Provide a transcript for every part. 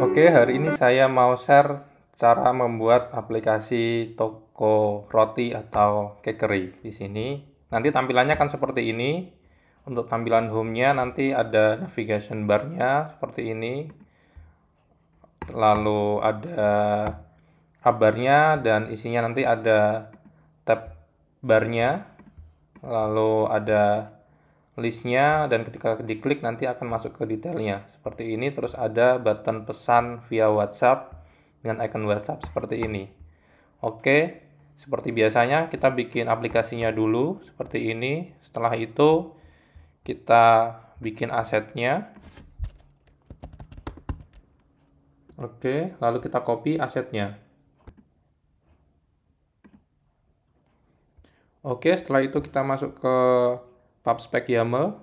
Oke, hari ini saya mau share cara membuat aplikasi toko roti atau cakery di sini. Nanti tampilannya kan seperti ini. Untuk tampilan home-nya nanti ada navigation bar-nya seperti ini. Lalu ada kabarnya dan isinya nanti ada tab bar-nya. Lalu ada listnya dan ketika diklik nanti akan masuk ke detailnya seperti ini. Terus ada button pesan via WhatsApp dengan icon WhatsApp seperti ini. Oke, seperti biasanya kita bikin aplikasinya dulu seperti ini. Setelah itu kita bikin asetnya. Oke, lalu kita copy asetnya. Oke, setelah itu kita masuk ke PubSpec YAML.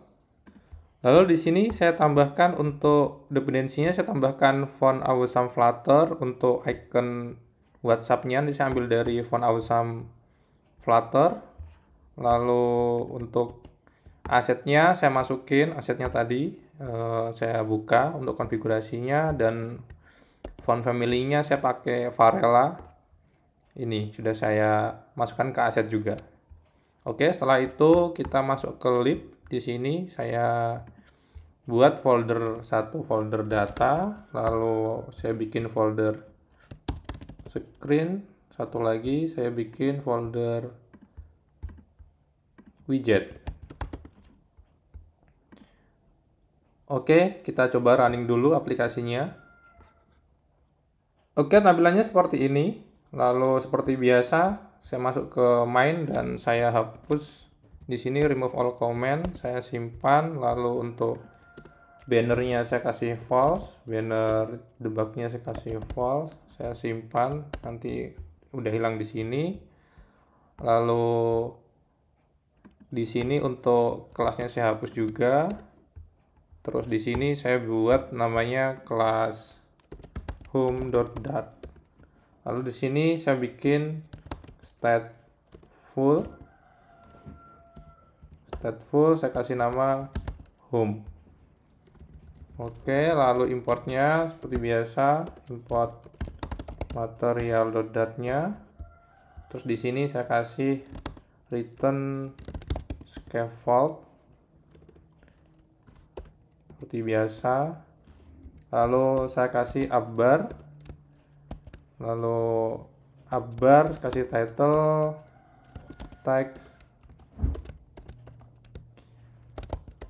Lalu di sini saya tambahkan untuk dependensinya, saya tambahkan font Awesome Flutter. Untuk icon WhatsApp-nya nanti saya ambil dari font Awesome Flutter. Lalu untuk asetnya saya masukin, asetnya tadi saya buka untuk konfigurasinya, dan font family-nya saya pakai Varela. Ini sudah saya masukkan ke aset juga. Oke, setelah itu kita masuk ke lib. Di sini saya buat satu folder data, lalu saya bikin folder screen, satu lagi saya bikin folder widget. Oke, kita coba running dulu aplikasinya. Oke, tampilannya seperti ini. Lalu seperti biasa, saya masuk ke main dan saya hapus di sini remove all comment, saya simpan. Lalu untuk bannernya saya kasih false, banner debugnya saya kasih false, saya simpan, nanti udah hilang di sini. Lalu di sini untuk kelasnya saya hapus juga. Terus di sini saya buat namanya kelas home.dat. Lalu di sini saya bikin stateful, saya kasih nama home. Oke, lalu importnya seperti biasa, import material.dat-nya. Terus di sini saya kasih return scaffold seperti biasa. Lalu saya kasih abbar. Lalu abbar kasih title text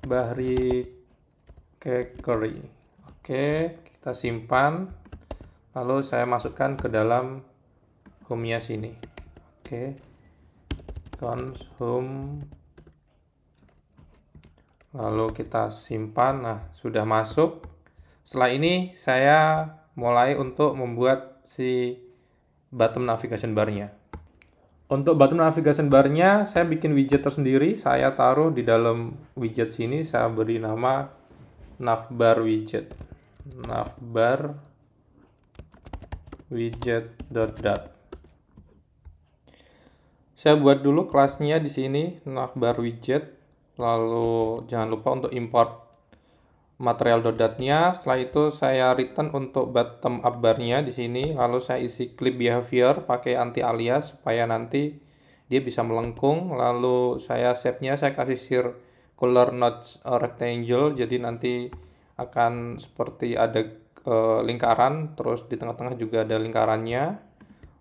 Bahri Cakery. Oke, kita simpan. Lalu saya masukkan ke dalam home-nya sini. Oke, const home. Lalu kita simpan. Nah, sudah masuk. Setelah ini saya mulai untuk membuat si bottom navigation bar-nya. Untuk bottom navigation bar-nya saya bikin widget tersendiri. Saya taruh di dalam widget sini, saya beri nama navbar widget. Navbar widget.dat. Saya buat dulu kelasnya di sini navbar widget. Lalu jangan lupa untuk import material.dat-nya. Setelah itu saya return untuk bottom up bar-nya di sini. Lalu saya isi clip behavior pakai anti alias supaya nanti dia bisa melengkung. Lalu saya shape-nya saya kasih circular not rectangle. Jadi nanti akan seperti ada lingkaran, terus di tengah-tengah juga ada lingkarannya.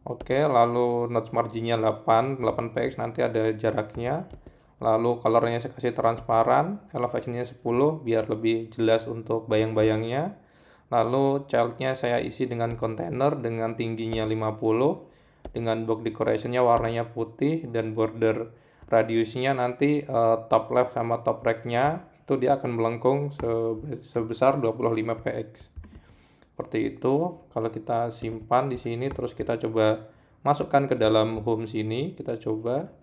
Oke, lalu notch marginnya 8 px, nanti ada jaraknya. Lalu colornya saya kasih transparan, elevationnya 10 biar lebih jelas untuk bayang-bayangnya. Lalu childnya saya isi dengan container dengan tingginya 50, dengan box decorationnya warnanya putih, dan border radiusnya nanti top left sama top right-nya itu dia akan melengkung sebesar 25 px. Seperti itu. Kalau kita simpan di sini, terus kita coba masukkan ke dalam home sini, kita coba.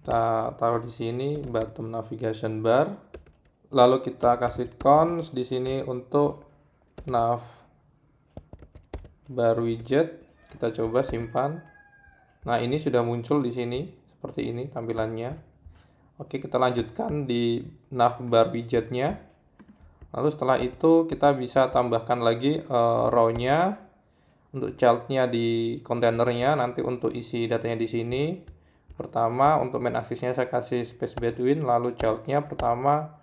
Kita taruh di sini bottom navigation bar. Lalu kita kasih const di sini untuk nav bar widget. Kita coba simpan. Nah, ini sudah muncul di sini seperti ini tampilannya. Oke, kita lanjutkan di nav bar widgetnya. Lalu setelah itu kita bisa tambahkan lagi row-nya untuk child-nya di kontainernya, nanti untuk isi datanya di sini. Pertama untuk main aksesnya saya kasih space between, lalu child-nya pertama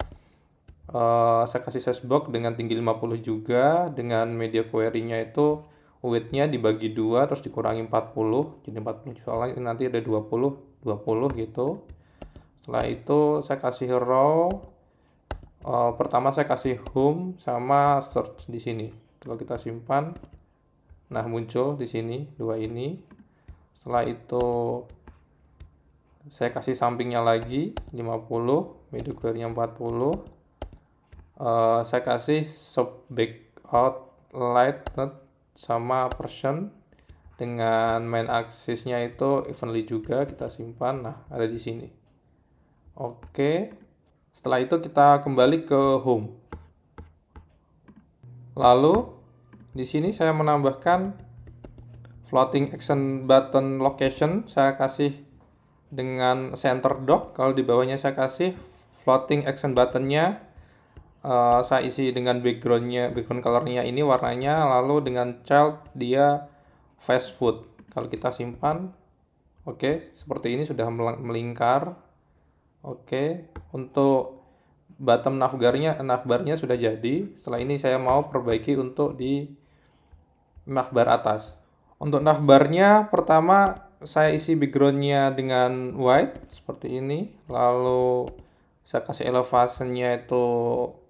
saya kasih sizebox dengan tinggi 50 juga, dengan media query-nya itu width-nya dibagi 2 terus dikurangi 40, jadi 40 soalnya nanti ada 20 gitu. Setelah itu saya kasih row. Pertama saya kasih home sama search di sini. Kalau kita simpan, nah muncul di sini dua ini. Setelah itu saya kasih sampingnya lagi 50, media query-nya 40. Saya kasih sub backout light sama version dengan main aksesnya itu evenly juga, kita simpan. Nah, ada di sini. Oke. Setelah itu kita kembali ke home. Lalu di sini saya menambahkan floating action button location, saya kasih dengan center dock. Kalau di bawahnya saya kasih floating action buttonnya, saya isi dengan background colornya ini warnanya, lalu dengan child dia fast food. Kalau kita simpan, oke, seperti ini sudah melingkar. Oke, untuk bottom navbarnya sudah jadi. Setelah ini saya mau perbaiki untuk di navbar atas. Untuk navbarnya pertama saya isi backgroundnya dengan white seperti ini, lalu saya kasih elevasinya itu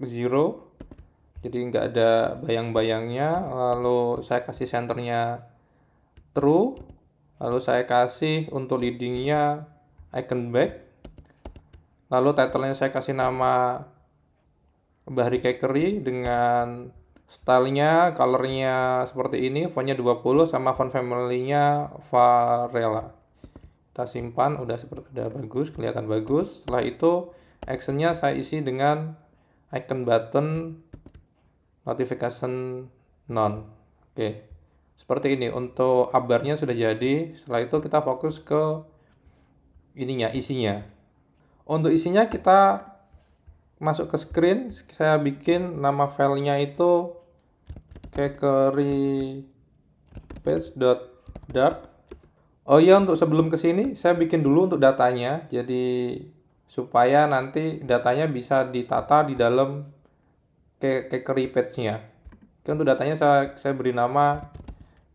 0, jadi nggak ada bayang-bayangnya. Lalu saya kasih centernya true, lalu saya kasih untuk leadingnya icon back, lalu title-nya saya kasih nama Bahri Cakery dengan stylenya, colornya seperti ini, fontnya 20 sama font family-nya Varela. Kita simpan, udah bagus, kelihatan bagus. Setelah itu actionnya saya isi dengan icon button notification none. Oke, seperti ini. Untuk upbar-nya sudah jadi. Setelah itu kita fokus ke isinya. Untuk isinya kita masuk ke screen, saya bikin nama filenya itu cakery page.dart. Oh iya, untuk sebelum ke sini saya bikin dulu untuk datanya, jadi supaya nanti datanya bisa ditata di dalam cakery page-nya. Oke, untuk datanya saya beri nama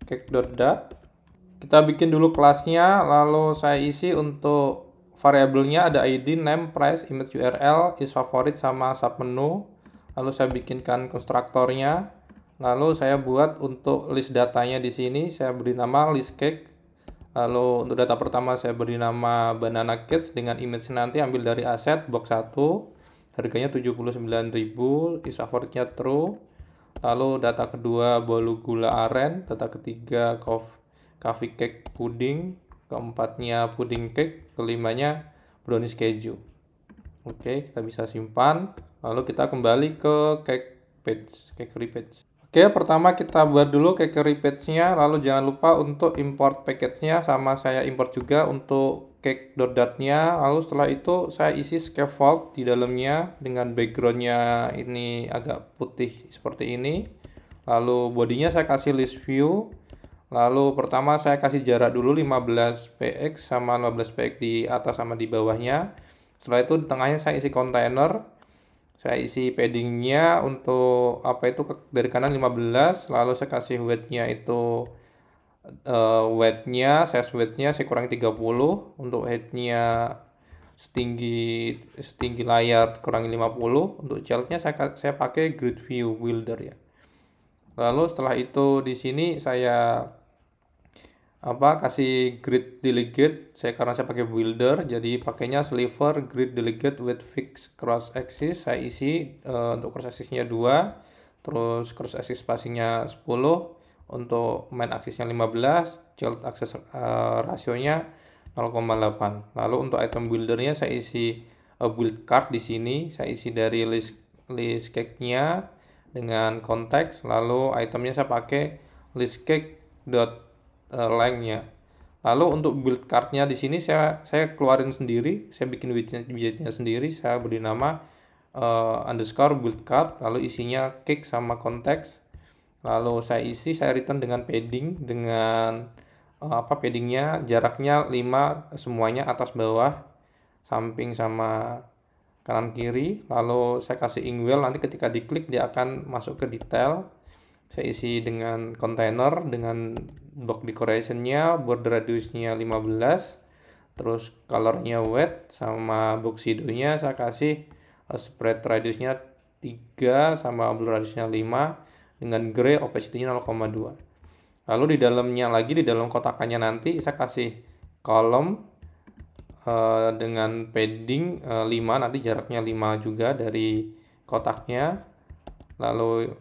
cake.dart. Kita bikin dulu kelasnya, lalu saya isi untuk variabelnya ada ID, name, price, image URL, is favorite sama submenu. Lalu saya bikinkan konstruktornya. Lalu saya buat untuk list datanya di sini, saya beri nama list cake. Lalu untuk data pertama saya beri nama banana cakes dengan image nanti ambil dari aset box 1. Harganya 79.000, is favoritnya true. Lalu data kedua bolu gula aren, data ketiga coffee cake pudding, keempatnya pudding cake, kelimanya brownies keju. Oke, kita bisa simpan. Lalu kita kembali ke cakery page. Oke, pertama kita buat dulu cakery page-nya, lalu jangan lupa untuk import package-nya, sama saya import juga untuk cake.dart-nya. Lalu setelah itu saya isi scaffold di dalamnya dengan background-nya ini agak putih seperti ini. Lalu bodinya saya kasih list view. Lalu pertama saya kasih jarak dulu 15 px sama 15 px di atas sama di bawahnya. Setelah itu di tengahnya saya isi kontainer. Saya isi paddingnya untuk dari kanan 15, lalu saya kasih weight-nya itu size weight-nya saya kurangi 30, untuk height-nya setinggi layar kurangi 50, untuk child-nya saya pakai grid view builder ya. Lalu setelah itu di sini saya kasih grid delegate, karena saya pakai builder jadi pakainya sliver grid delegate with fixed cross axis. Saya isi untuk cross axisnya 2, terus cross axis spacingnya 10, untuk main axisnya 15, child axis rasionya 0,8. Lalu untuk item buildernya saya isi build card di sini, saya isi dari list cake-nya dengan konteks, lalu itemnya saya pakai list cake length-nya. Lalu untuk build card-nya di sini saya keluarin sendiri, saya bikin widgetnya sendiri, saya beri nama underscore build card, lalu isinya cake sama konteks. Lalu saya return dengan padding, dengan paddingnya jaraknya 5 semuanya, atas bawah, samping sama kanan kiri. Lalu saya kasih inkwell, nanti ketika diklik dia akan masuk ke detail. Saya isi dengan container, dengan block decorationnya, border radiusnya 15, terus colornya white, sama box shadow-nya saya kasih spread radiusnya 3 sama blur radiusnya 5, dengan gray opacity-nya 0,2. Lalu di dalamnya lagi, di dalam kotakannya nanti saya kasih kolom dengan padding 5, nanti jaraknya 5 juga dari kotaknya. Lalu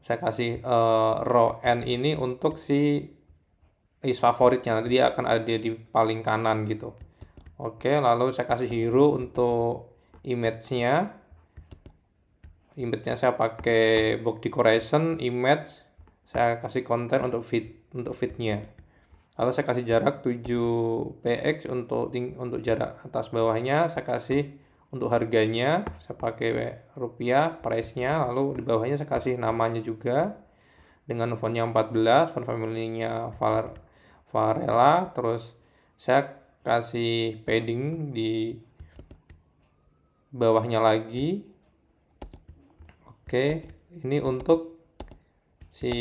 saya kasih row n ini untuk si is favoritnya, nanti dia akan ada di paling kanan gitu. Oke, lalu saya kasih hero untuk image-nya. Image-nya saya pakai box decoration, image, saya kasih konten untuk feed-nya. Lalu saya kasih jarak 7px untuk jarak atas bawahnya, saya kasih untuk harganya, saya pakai rupiah, price-nya, lalu di bawahnya saya kasih namanya juga, dengan fontnya 14, font family-nya Varela, terus saya kasih padding di bawahnya lagi. Oke, ini untuk si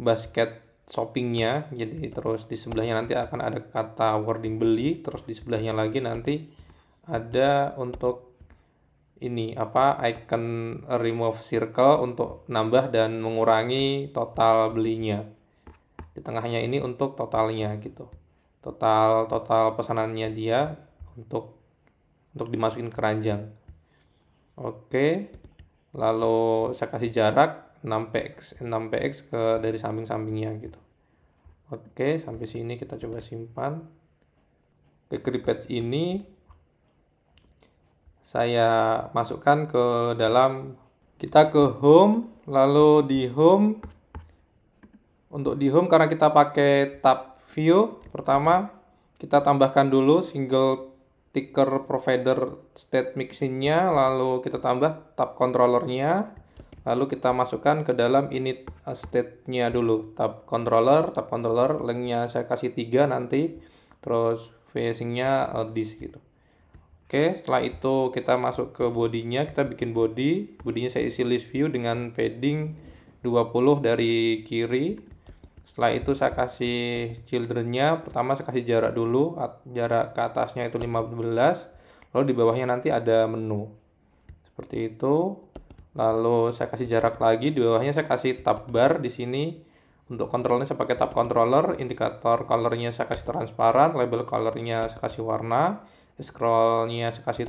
basket shoppingnya, jadi terus di sebelahnya nanti akan ada kata wording beli, terus di sebelahnya lagi nanti ada untuk ini icon remove circle untuk nambah dan mengurangi total belinya. Di tengahnya ini untuk totalnya gitu, total pesanannya dia untuk dimasukin keranjang. Oke, lalu saya kasih jarak 6px dari samping-sampingnya gitu. Oke, sampai sini kita coba simpan. Ke patch ini saya masukkan ke dalam, kita ke home, lalu di home, untuk di home karena kita pakai tab view, pertama kita tambahkan dulu single ticker provider state mixin-nya, lalu kita tambah tab controllernya, lalu kita masukkan ke dalam init state-nya dulu, tab controller, length-nya saya kasih 3 nanti, terus facing-nya this gitu. Oke, setelah itu kita masuk ke bodinya, kita bikin bodinya saya isi list view dengan padding 20 dari kiri. Setelah itu saya kasih children-nya, pertama saya kasih jarak dulu, jarak ke atasnya itu 15, lalu di bawahnya nanti ada menu. Seperti itu. Lalu saya kasih jarak lagi, di bawahnya saya kasih tab bar di sini. Untuk kontrolnya saya pakai tab controller, indikator color-nya saya kasih transparan, label color-nya saya kasih warna, scroll-nya saya kasih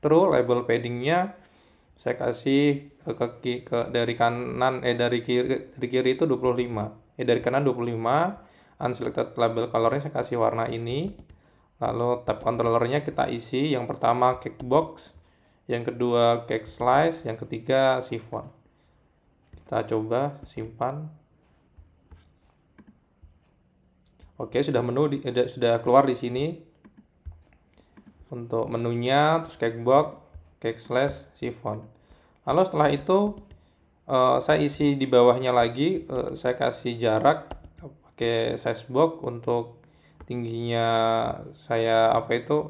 true, label padding-nya saya kasih dari kanan dari kiri itu 25. Dari kanan 25, unselected label color-nya saya kasih warna ini. Lalu tab controller-nya kita isi, yang pertama cake box, yang kedua cake slice, yang ketiga chiffon. Kita coba simpan. Oke, sudah sudah keluar di sini untuk menunya, terus cake box, cake slice, chiffon. Lalu setelah itu saya isi di bawahnya lagi, saya kasih jarak pakai size box untuk tingginya saya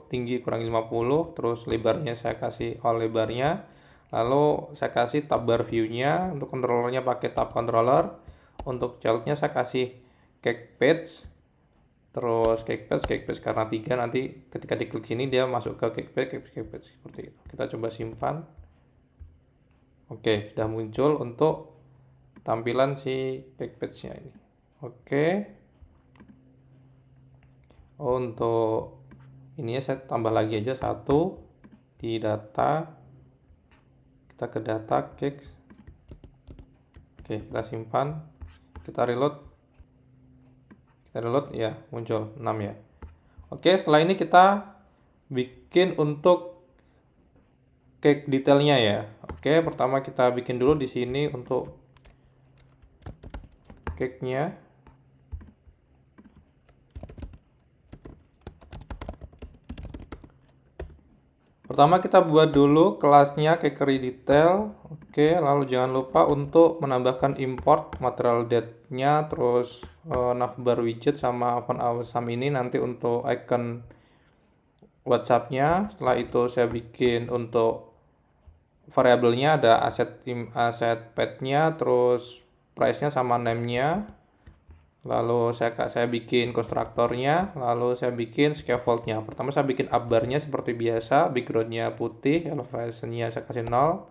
tinggi kurang 50, terus lebarnya saya kasih all lebarnya. Lalu saya kasih tab bar view-nya, untuk controllernya pakai tab controller, untuk child-nya saya kasih cake page, terus cake page karena 3, nanti ketika diklik sini dia masuk ke cake page seperti itu. Kita coba simpan. Oke, sudah muncul untuk tampilan si cake page-nya ini. Oke. Untuk ininya saya tambah lagi aja 1 di data. Kita ke data cake. Oke, kita simpan. Kita reload ya, muncul 6 ya. Oke, setelah ini kita bikin untuk cake detailnya ya. Oke, pertama kita bikin dulu di sini untuk cake-nya. Pertama kita buat dulu kelasnya Cakery Detail. Oke, lalu jangan lupa untuk menambahkan import material date-nya, terus navbar widget sama font awesome ini nanti untuk icon WhatsApp-nya. Setelah itu saya bikin untuk variabelnya ada aset pet-nya, terus price-nya sama name-nya. Lalu saya bikin konstruktornya, lalu saya bikin scaffold-nya. Pertama saya bikin up-bar-nya seperti biasa, background-nya putih, elevation-nya saya kasih 0,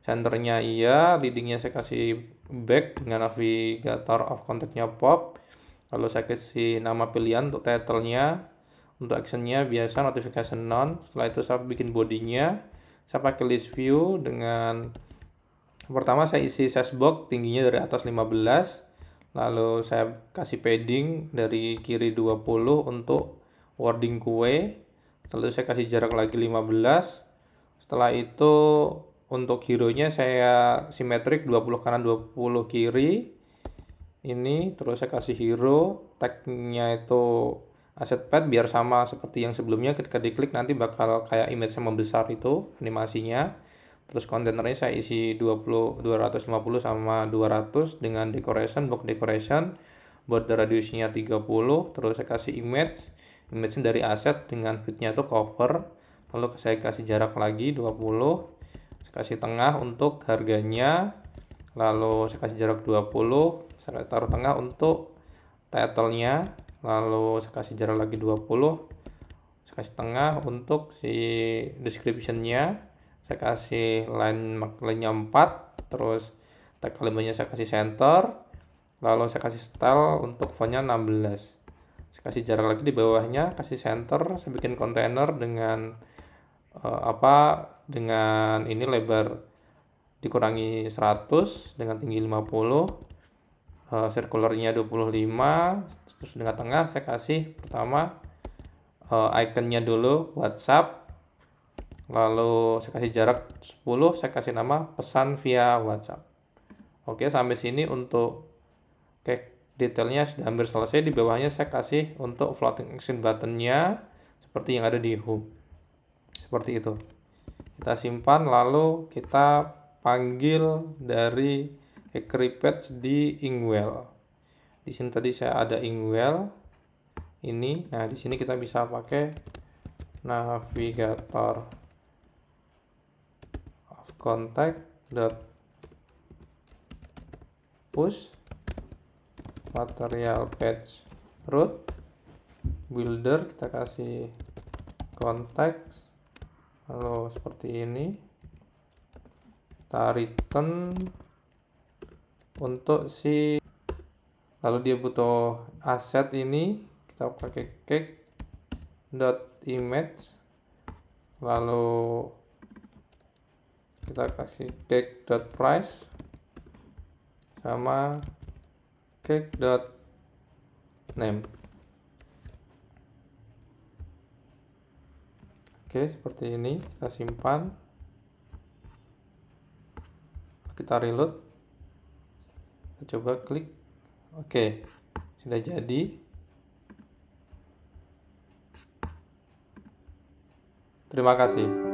center-nya iya, leading-nya saya kasih back dengan navigator of contact-nya pop. Lalu saya kasih nama pilihan untuk title-nya, untuk action-nya biasa notification none. Setelah itu saya bikin body-nya, saya pakai list view dengan pertama saya isi size box tingginya dari atas 15. Lalu saya kasih padding dari kiri 20 untuk wording kue. Lalu saya kasih jarak lagi 15. Setelah itu untuk hero-nya saya simetrik 20 kanan 20 kiri. Ini terus saya kasih hero, tag-nya itu asset pad biar sama seperti yang sebelumnya, ketika diklik nanti bakal kayak image-nya membesar itu animasinya. Terus kontainernya saya isi 250 sama 200 dengan decoration, box decoration, border radiusnya 30, terus saya kasih image dari aset dengan width-nya itu cover, lalu saya kasih jarak lagi 20, saya kasih tengah untuk harganya, lalu saya kasih jarak 20, saya taruh tengah untuk title-nya, lalu saya kasih jarak lagi 20, saya kasih tengah untuk si description-nya. Saya kasih line-nya 4, terus tag kalimatnya saya kasih center, lalu saya kasih style untuk font-nya 16. Saya kasih jarak lagi di bawahnya, kasih center, saya bikin container dengan dengan ini lebar dikurangi 100 dengan tinggi 50, circularnya 25, terus dengan tengah saya kasih pertama ikonnya dulu WhatsApp. Lalu saya kasih jarak 10, saya kasih nama pesan via WhatsApp. Oke, sampai sini untuk detailnya sudah hampir selesai. Di bawahnya saya kasih untuk floating action button-nya seperti yang ada di home. Seperti itu. Kita simpan, lalu kita panggil dari Cakery Page di Inkwell. Di sini tadi saya ada Inkwell ini. Nah, di sini kita bisa pakai navigator contact push material page root builder, kita kasih context, lalu seperti ini kita return untuk si, lalu dia butuh aset ini, kita pakai cake.image, lalu kita kasih cake.price sama cake.name. Oke, seperti ini kita simpan, kita reload, kita coba klik. Oke, sudah jadi. Terima kasih.